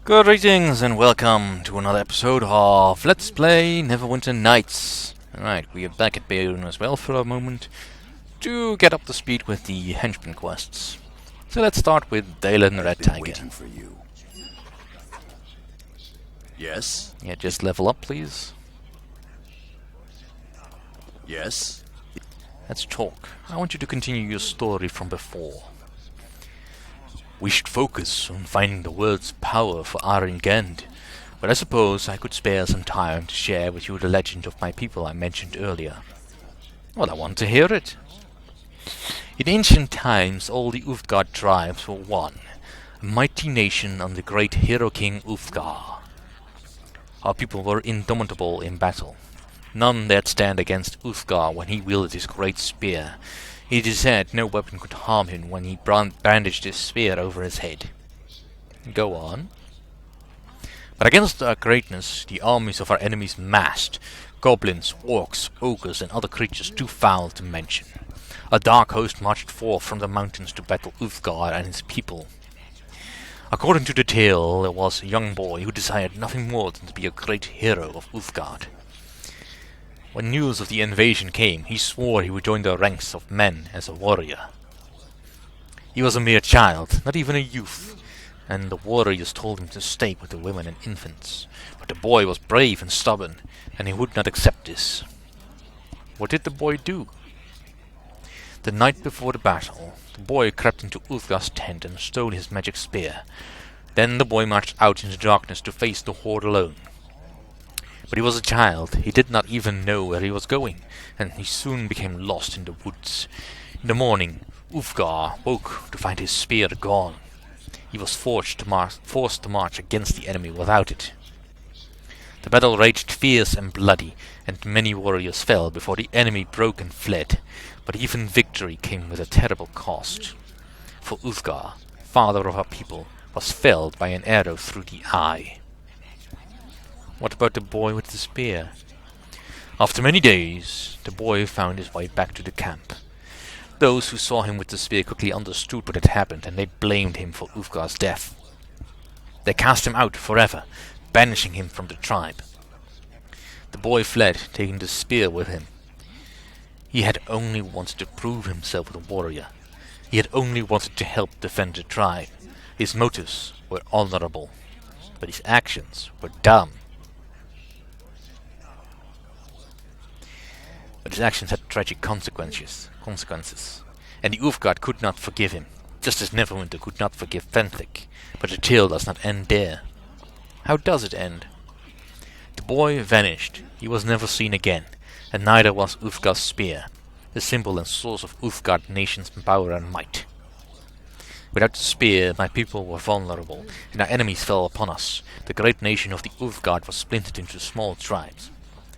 Greetings and welcome to another episode of Let's Play Neverwinter Nights. Alright, we are back at Bioware as well for a moment to get up to speed with the Henchman quests. So let's start with Dale and Red Tiger. Waiting for you. Yes? Yeah, just level up, please. Yes? Let's talk. I want you to continue your story from before. We should focus on finding the world's power for Aringend, but I suppose I could spare some time to share with you the legend of my people I mentioned earlier. Well, I want to hear it. In ancient times, all the Ulfgard tribes were one, a mighty nation under the great hero king Ulfgar. Our people were indomitable in battle. None dared stand against Ulfgar when he wielded his great spear. It is said no weapon could harm him when he bandaged his spear over his head. Go on. But against our greatness, the armies of our enemies massed. Goblins, orcs, ogres, and other creatures too foul to mention. A dark host marched forth from the mountains to battle Ulfgar and his people. According to the tale, there was a young boy who desired nothing more than to be a great hero of Ulfgar. When news of the invasion came, he swore he would join the ranks of men as a warrior. He was a mere child, not even a youth, and the warriors told him to stay with the women and infants. But the boy was brave and stubborn, and he would not accept this. What did the boy do? The night before the battle, the boy crept into Ulfgar's tent and stole his magic spear. Then the boy marched out into the darkness to face the horde alone. But he was a child, he did not even know where he was going, and he soon became lost in the woods. In the morning, Ulfgar woke to find his spear gone. He was forced to march against the enemy without it. The battle raged fierce and bloody, and many warriors fell before the enemy broke and fled. But even victory came with a terrible cost. For Ulfgar, father of our people, was felled by an arrow through the eye. What about the boy with the spear? After many days, the boy found his way back to the camp. Those who saw him with the spear quickly understood what had happened, and they blamed him for Ulfgar's death. They cast him out forever, banishing him from the tribe. The boy fled, taking the spear with him. He had only wanted to prove himself as a warrior. He had only wanted to help defend the tribe. His motives were honorable, but his actions were dumb. But his actions had tragic consequences, and the Ulfgard could not forgive him, just as Neverwinter could not forgive Panther. But the tale does not end there. How does it end? The boy vanished. He was never seen again, and neither was Ulfgar's spear, the symbol and source of Ulfgard nation's power and might. Without the spear, my people were vulnerable, and our enemies fell upon us. The great nation of the Ulfgard was splintered into small tribes.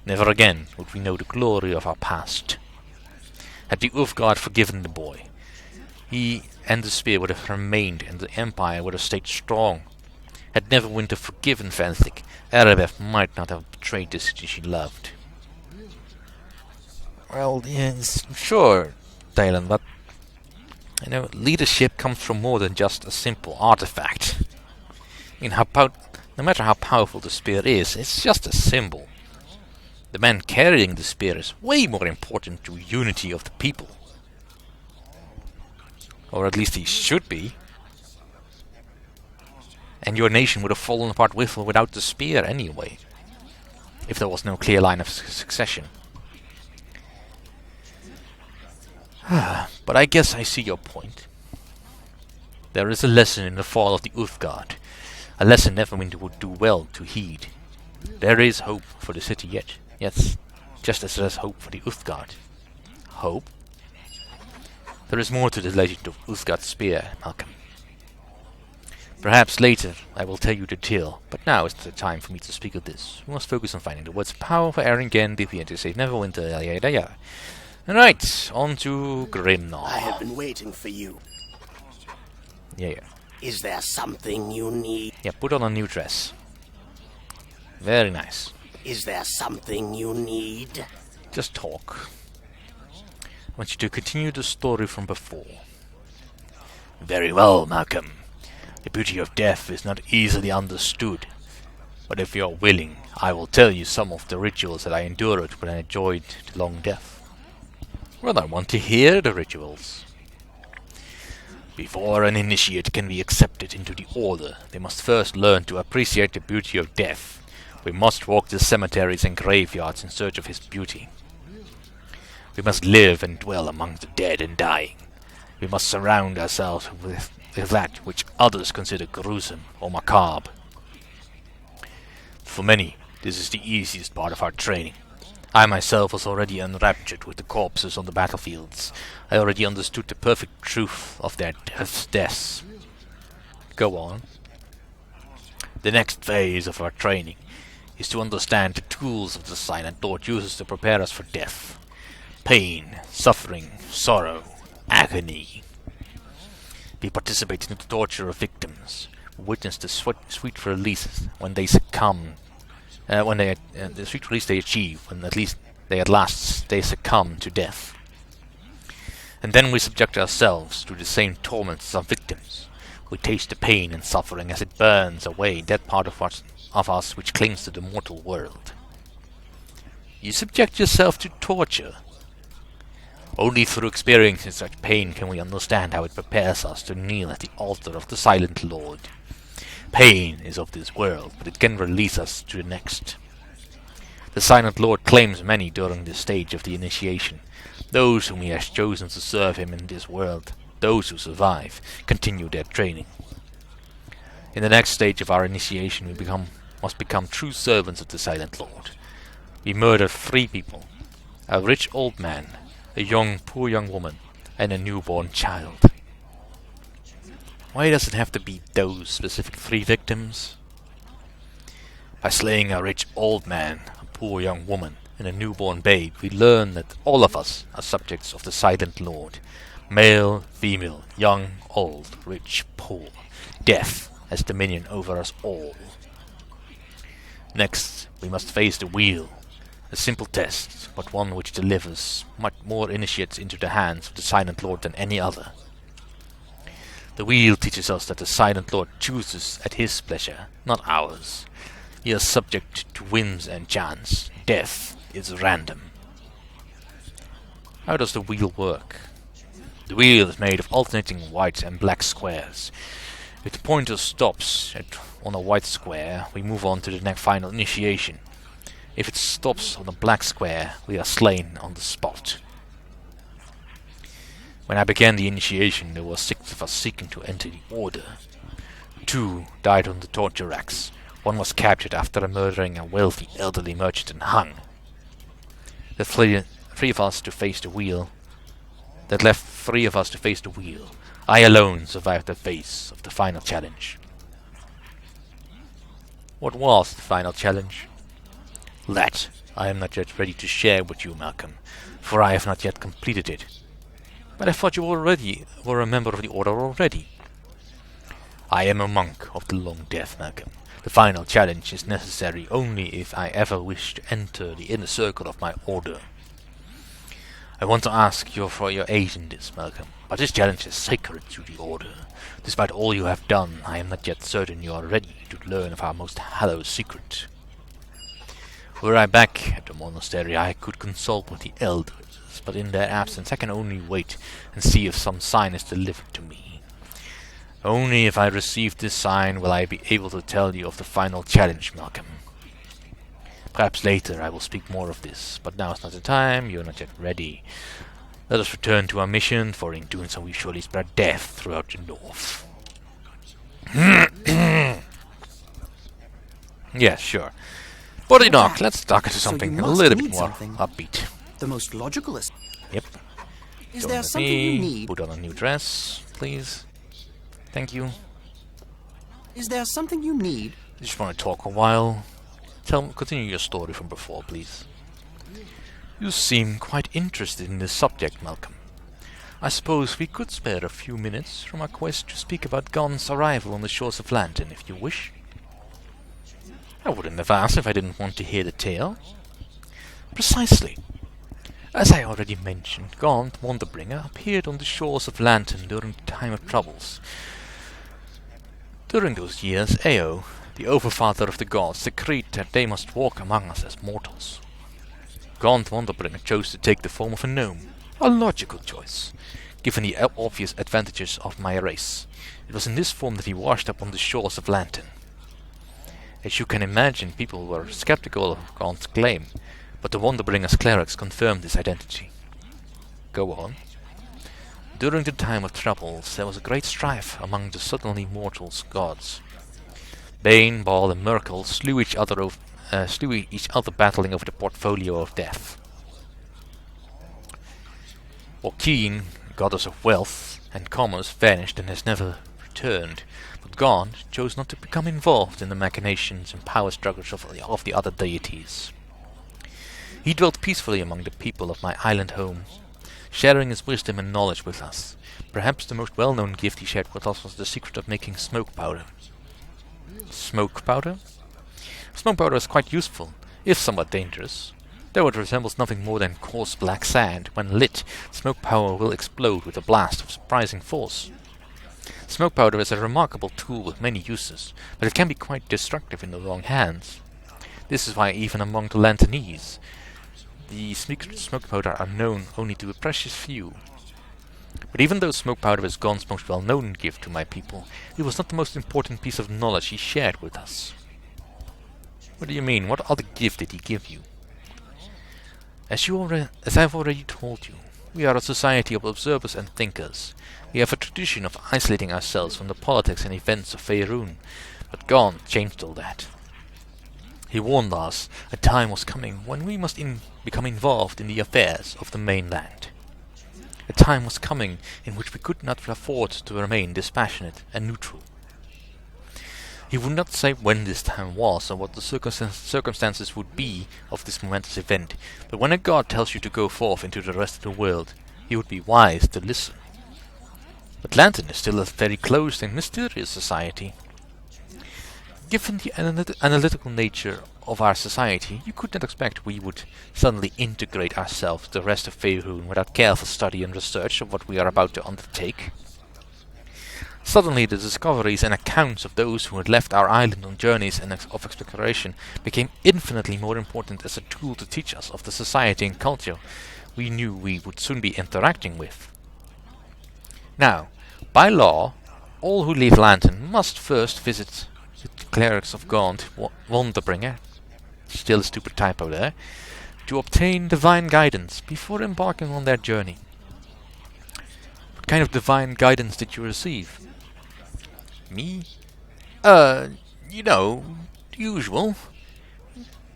Never again would we know the glory of our past. Had the Ulfgard forgiven the boy, he and the spear would have remained, and the empire would have stayed strong. Had Neverwinter forgiven Panther, Erebeth might not have betrayed the city she loved. Well, yes, sure, Dylan, but leadership comes from more than just a simple artifact. No matter how powerful the spear is, it's just a symbol. The man carrying the spear is way more important to unity of the people. Or at least he should be. And your nation would have fallen apart with or without the spear anyway, if there was no clear line of succession. But I guess I see your point. There is a lesson in the fall of the Ulfgard, a lesson Neverwinter would do well to heed. There is hope for the city yet. Yes, just as there is hope for the Ulfgard. Hope? There is more to the legend of Ulfgard's spear, Malcolm. Perhaps later I will tell you the tale, but now is the time for me to speak of this. We must focus on finding the world's power for Aringend if we are to save Neverwinter, yada yada. Alright, on to Grimnar. I have been waiting for you. Yeah. Is there something you need? Yeah, put on a new dress. Very nice. Is there something you need? Just talk. I want you to continue the story from before. Very well, Malcolm. The beauty of death is not easily understood, but if you are willing, I will tell you some of the rituals that I endured when I enjoyed the long death. Well, I want to hear the rituals. Before an initiate can be accepted into the order, they must first learn to appreciate the beauty of death. We must walk the cemeteries and graveyards in search of his beauty. We must live and dwell among the dead and dying. We must surround ourselves with that which others consider gruesome or macabre. For many, this is the easiest part of our training. I myself was already enraptured with the corpses on the battlefields. I already understood the perfect truth of their deaths. Go on. The next phase of our training is to understand the tools of the Silent Lord uses to prepare us for death. Pain, suffering, sorrow, agony. We participate in the torture of victims, witness the sweet release when they succumb. The sweet release they achieve, when at last they succumb to death. And then we subject ourselves to the same torments as our victims. We taste the pain and suffering as it burns away that part of us which clings to the mortal world. You subject yourself to torture. Only through experiencing such pain can we understand how it prepares us to kneel at the altar of the Silent Lord. Pain is of this world, but it can release us to the next. The Silent Lord claims many during this stage of the initiation. Those whom he has chosen to serve him in this world, those who survive, continue their training. In the next stage of our initiation, we must become true servants of the Silent Lord. We murdered 3 people: a rich old man, a poor young woman, and a newborn child. Why does it have to be those specific 3 victims? By slaying a rich old man, a poor young woman, and a newborn babe, we learn that all of us are subjects of the Silent Lord. Male, female, young, old, rich, poor. Death has dominion over us all. Next, we must face the wheel. A simple test, but one which delivers much more initiates into the hands of the Silent Lord than any other. The wheel teaches us that the Silent Lord chooses at his pleasure, not ours. He is subject to whims and chance. Death is random. How does the wheel work? The wheel is made of alternating white and black squares. If the pointer stops on a white square, we move on to the next final initiation. If it stops on a black square, we are slain on the spot. When I began the initiation, there were 6 of us seeking to enter the order. 2 died on the torture racks. 1 was captured after murdering a wealthy elderly merchant and hung. The 3 of us to face the wheel. That left 3 of us to face the wheel. I alone survived the face of the final challenge. What was the final challenge? That I am not yet ready to share with you, Malcolm, for I have not yet completed it. But I thought you already were a member of the Order already. I am a monk of the Long Death, Malcolm. The final challenge is necessary only if I ever wish to enter the inner circle of my Order. I want to ask you for your aid in this, Malcolm, but this challenge is sacred to the Order. Despite all you have done, I am not yet certain you are ready to learn of our most hallowed secret. Were I back at the monastery, I could consult with the elders, but in their absence I can only wait and see if some sign is delivered to me. Only if I receive this sign will I be able to tell you of the final challenge, Malcolm. Perhaps later I will speak more of this, but now is not the time, you are not yet ready. Let us return to our mission, for in doing so we surely spread death throughout the north. Yeah, sure. Body knock, let's talk to something a little bit more upbeat. The most logical is... Yep. Is Join there with something me. you need? Put on a new dress, please. Thank you. Is there something you need? I just want to talk a while. Continue your story from before, please. You seem quite interested in this subject, Malcolm. I suppose we could spare a few minutes from our quest to speak about Gon's arrival on the shores of Lantern, if you wish. I wouldn't have asked if I didn't want to hear the tale. Precisely. As I already mentioned, Gon, the Wanderbringer, appeared on the shores of Lantern during the time of troubles. During those years, Ao, the Overfather of the gods, decreed that they must walk among us as mortals. Gaunt Wonderbringer chose to take the form of a gnome, a logical choice, given the obvious advantages of my race. It was in this form that he washed up on the shores of Lantern. As you can imagine, people were skeptical of Gaunt's claim, but the Wonderbringer's clerics confirmed his identity. Go on. During the time of troubles, there was a great strife among the suddenly mortals gods. Bane, Baal, and Merkel slew each other battling over the portfolio of death. Orkeen, goddess of wealth and commerce, vanished and has never returned, but Gaunt chose not to become involved in the machinations and power struggles of the other deities. He dwelt peacefully among the people of my island home, sharing his wisdom and knowledge with us. Perhaps the most well-known gift he shared with us was the secret of making smoke powder. Smoke powder? Smoke powder is quite useful, if somewhat dangerous. Though it resembles nothing more than coarse black sand, when lit, smoke powder will explode with a blast of surprising force. Smoke powder is a remarkable tool with many uses, but it can be quite destructive in the wrong hands. This is why even among the Lanternese, the smoke powder are known only to a precious few. But even though smoke powder is Gaunt's most well-known gift to my people, it was not the most important piece of knowledge he shared with us. What do you mean? What other gift did he give you? As I've already told you, we are a society of observers and thinkers. We have a tradition of isolating ourselves from the politics and events of Faerun, but Gaunt changed all that. He warned us a time was coming when we must become involved in the affairs of the mainland. A time was coming in which we could not afford to remain dispassionate and neutral. He would not say when this time was or what the circumstances would be of this momentous event, but when a god tells you to go forth into the rest of the world, you would be wise to listen. But Lantern is still a very closed and mysterious society. Given the analytical nature of our society, you could not expect we would suddenly integrate ourselves with the rest of Faerun without careful study and research of what we are about to undertake. Suddenly the discoveries and accounts of those who had left our island on journeys of exploration became infinitely more important as a tool to teach us of the society and culture we knew we would soon be interacting with. Now, by law, all who leave Lantern must first visit the clerics of Gaunt Wonderbringer, still a stupid typo there, to obtain divine guidance before embarking on their journey. What kind of divine guidance did you receive? Me? You know, the usual.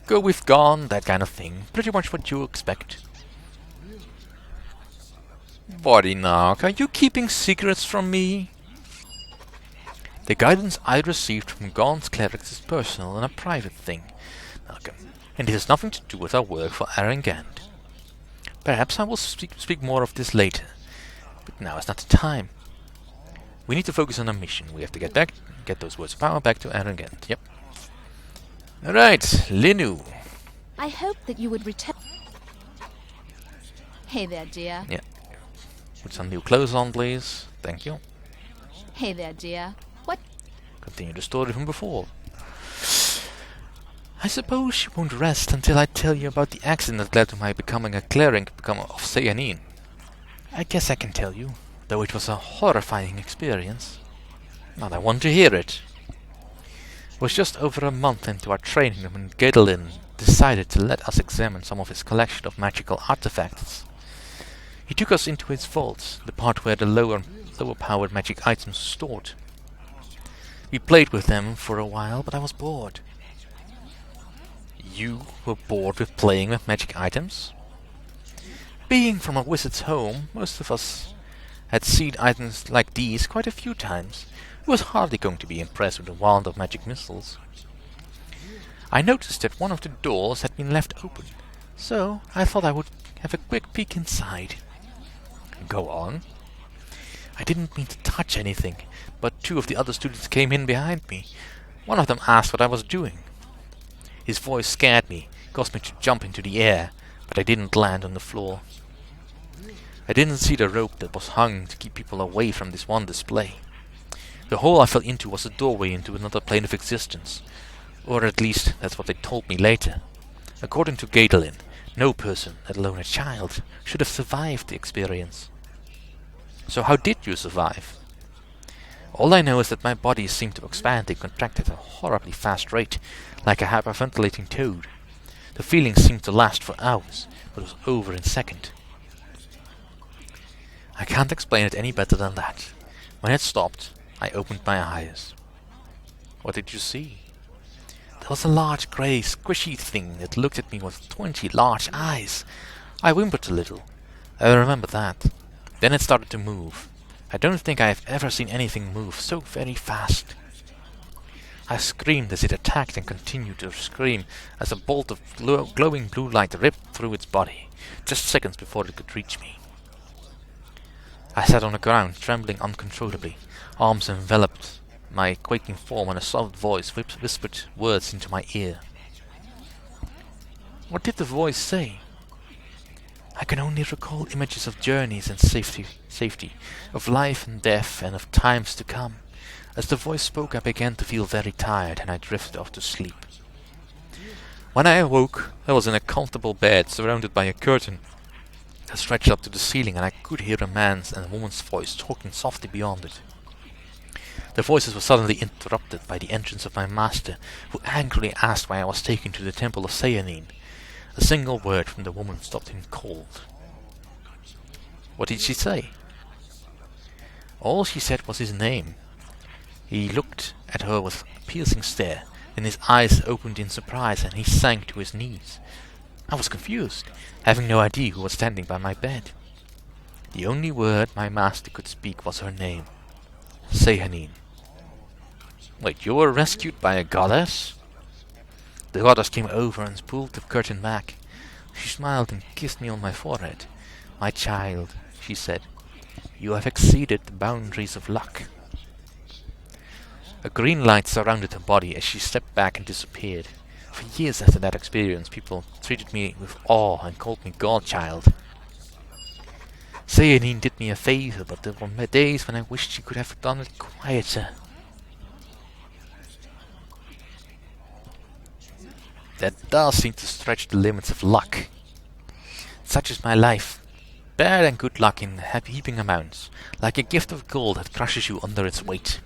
Go with Gaunt, that kind of thing. Pretty much what you expect. Bodinark, are you keeping secrets from me? The guidance I received from Gaunt's clerics is personal and a private thing, Malcolm, and it has nothing to do with our work for Erikson. Perhaps I will speak more of this later, but now is not the time. We need to focus on our mission. We have to get those words of power back to Erikson. Yep. Alright, Linu. I hope that you would return. Hey there, dear. Yeah. Put some new clothes on, please. Thank you. Hey there, dear. What? Continue the story from before. I suppose you won't rest until I tell you about the accident that led to my becoming a cleric of Sayanin. I guess I can tell you, though it was a horrifying experience. Not I want to hear it. It was just over a month into our training when Gedalin decided to let us examine some of his collection of magical artifacts. He took us into his vaults, the part where the lower powered magic items were stored. We played with them for a while, but I was bored. You were bored with playing with magic items? Being from a wizard's home, most of us had seen items like these quite a few times. Who was hardly going to be impressed with the wand of magic missiles? I noticed that one of the doors had been left open, so I thought I would have a quick peek inside. Go on. I didn't mean to touch anything, but two of the other students came in behind me. One of them asked what I was doing. His voice scared me, caused me to jump into the air, but I didn't land on the floor. I didn't see the rope that was hung to keep people away from this one display. The hole I fell into was a doorway into another plane of existence. Or at least, that's what they told me later. According to Gadolin, no person, let alone a child, should have survived the experience. So how did you survive? All I know is that my body seemed to expand and contract at a horribly fast rate, like a hyperventilating toad. The feeling seemed to last for hours, but was over in a second. I can't explain it any better than that. When it stopped, I opened my eyes. What did you see? There was a large grey, squishy thing that looked at me with 20 large eyes. I whimpered a little. I remember that. Then it started to move. I don't think I have ever seen anything move so very fast. I screamed as it attacked and continued to scream as a bolt of glowing blue light ripped through its body, just seconds before it could reach me. I sat on the ground, trembling uncontrollably. Arms enveloped my quaking form and a soft voice whispered words into my ear. What did the voice say? I can only recall images of journeys and safety, of life and death and of times to come. As the voice spoke, I began to feel very tired and I drifted off to sleep. When I awoke, I was in a comfortable bed surrounded by a curtain that stretched up to the ceiling, and I could hear a man's and a woman's voice talking softly beyond it. The voices were suddenly interrupted by the entrance of my master, who angrily asked why I was taken to the temple of Seanin. A single word from the woman stopped him cold. What did she say? All she said was his name. He looked at her with a piercing stare, then his eyes opened in surprise and he sank to his knees. I was confused, having no idea who was standing by my bed. The only word my master could speak was her name. Sehanin. Wait, you were rescued by a goddess? The goddess came over and pulled the curtain back. She smiled and kissed me on my forehead. My child, she said, you have exceeded the boundaries of luck. A green light surrounded her body as she stepped back and disappeared. For years after that experience, people treated me with awe and called me Godchild. Sehanin did me a favor, but there were days when I wished she could have done it quieter. That does seem to stretch the limits of luck. Such is my life. Bad and good luck in heaping amounts, like a gift of gold that crushes you under its weight.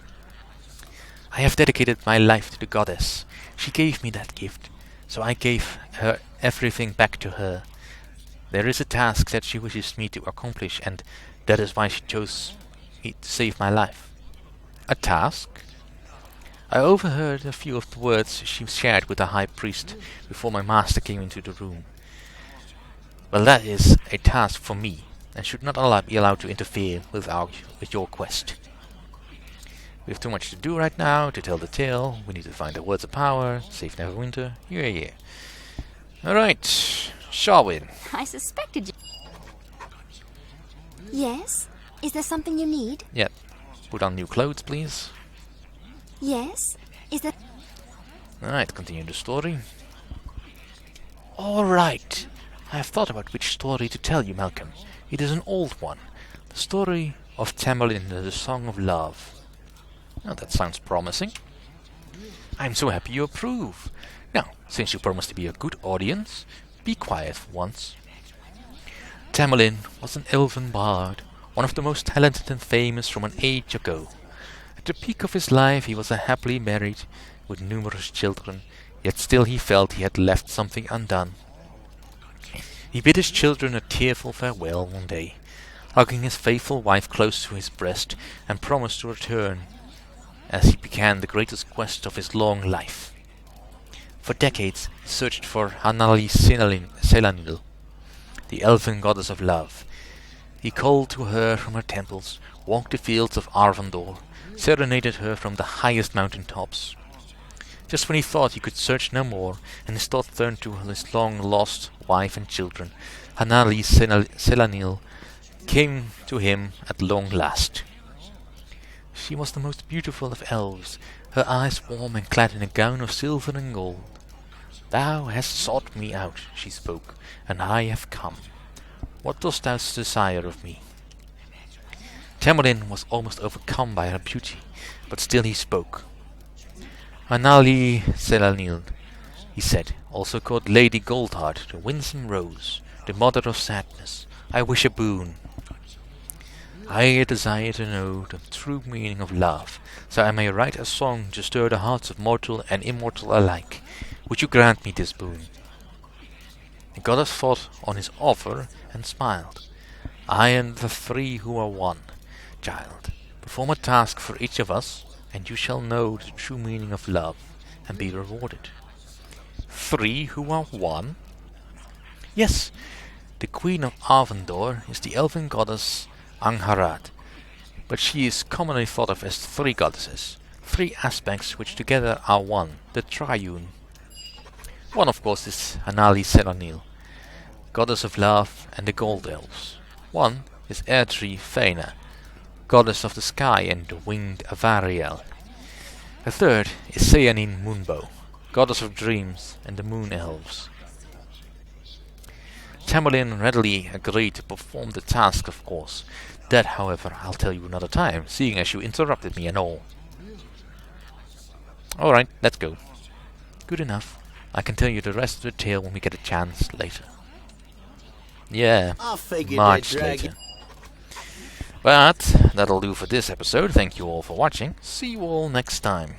I have dedicated my life to the goddess. She gave me that gift, so I gave her everything back to her. There is a task that she wishes me to accomplish, and that is why she chose me to save my life. A task? I overheard a few of the words she shared with the high priest before my master came into the room. Well, that is a task for me, and should not be allowed to interfere with your quest. We have too much to do right now to tell the tale. We need to find the words of power, save Neverwinter. Yeah. Alright, Sharwin. I suspected you. Yes? Is there something you need? Yep. Put on new clothes, please. Yes? Is there... Alright, continue the story. Alright. I have thought about which story to tell you, Malcolm. It is an old one. The story of Tamerlane, the Song of Love. Now that sounds promising. I'm so happy you approve. Now, since you promised to be a good audience, be quiet for once. Tamerlane was an elven bard, one of the most talented and famous from an age ago. At the peak of his life he was happily married, with numerous children, yet still he felt he had left something undone. He bid his children a tearful farewell one day, hugging his faithful wife close to his breast, and promised to return as he began the greatest quest of his long life. For decades he searched for Hanali Selanil, the elfin goddess of love. He called to her from her temples, walked the fields of Arvandor, serenaded her from the highest mountain tops. Just when he thought he could search no more, and his thoughts turned to his long-lost wife and children, Hanali Selanil came to him at long last. She was the most beautiful of elves, her eyes warm and clad in a gown of silver and gold. Thou hast sought me out, she spoke, and I have come. What dost thou desire of me? Tamerlane was almost overcome by her beauty, but still he spoke. Anali Selanil, he said, also called Lady Goldheart, the winsome rose, the mother of sadness, I wish a boon. I desire to know the true meaning of love, so I may write a song to stir the hearts of mortal and immortal alike. Would you grant me this boon? The goddess thought on his offer and smiled. I and the three who are one, child. Perform a task for each of us, and you shall know the true meaning of love, and be rewarded. 3 who are one? Yes, the Queen of Arvendor is the elven goddess Angharad, but she is commonly thought of as 3 goddesses, 3 aspects which together are one, the triune. One, of course, is Anali Selanil, goddess of love and the gold elves. One is Erdri Fena, goddess of the sky and the winged Avariel. The third is Seanin Moonbow, goddess of dreams and the moon elves. Tamerlane readily agreed to perform the task, of course. That, however, I'll tell you another time, seeing as you interrupted me and all. Alright, let's go. Good enough. I can tell you the rest of the tale when we get a chance later. Yeah, I figured much they'd drag later. But that'll do for this episode. Thank you all for watching. See you all next time.